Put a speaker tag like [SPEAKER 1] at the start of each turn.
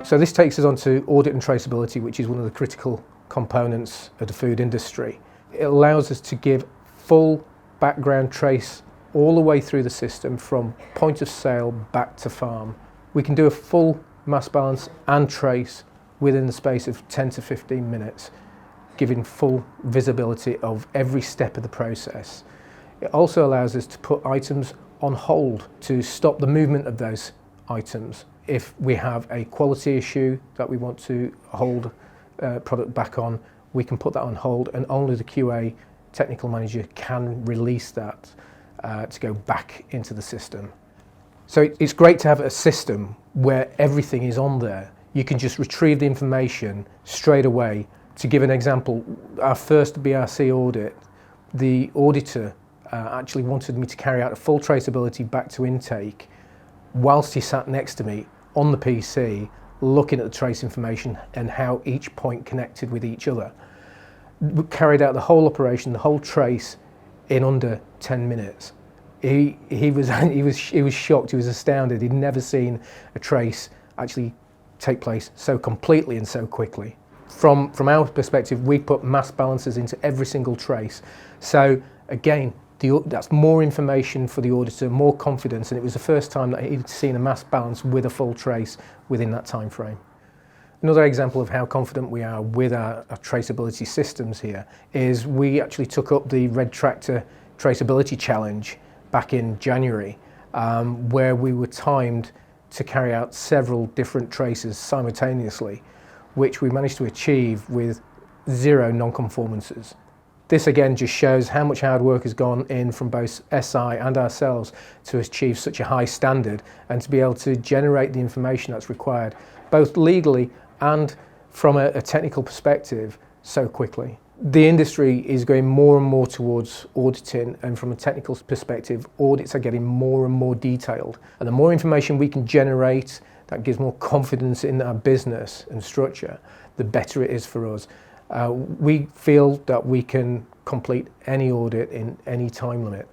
[SPEAKER 1] So this takes us on to audit and traceability, which is one of the critical components of the food industry. It allows us to give full background trace all the way through the system from point of sale back to farm. We can do a full mass balance and trace within the space of 10 to 15 minutes, giving full visibility of every step of the process. It also allows us to put items on hold to stop the movement of those items. If we have a quality issue that we want to hold product back on, we can put that on hold, and only the QA technical manager can release that to go back into the system. So it's great to have a system where everything is on there. You can just retrieve the information straight away. To give an example, our first BRC audit, the auditor actually wanted me to carry out a full traceability back to intake whilst he sat next to me on the PC looking at the trace information and how each point connected with each other. We carried out the whole operation, the whole trace, in under 10 minutes. He was shocked, he was astounded. He'd never seen a trace actually take place so completely and so quickly. From our perspective, we put mass balances into every single trace. So again, that's more information for the auditor, more confidence, and it was the first time that he'd seen a mass balance with a full trace within that time frame. Another example of how confident we are with our traceability systems here is we actually took up the Red Tractor Traceability Challenge back in January, where we were timed to carry out several different traces simultaneously, which we managed to achieve with 0 non-conformances. This again just shows how much hard work has gone in from both SI and ourselves to achieve such a high standard and to be able to generate the information that's required, both legally and from a technical perspective, so quickly. The industry is going more and more towards auditing, and from a technical perspective, audits are getting more and more detailed. And the more information we can generate that gives more confidence in our business and structure, the better it is for us. We feel that we can complete any audit in any time limit.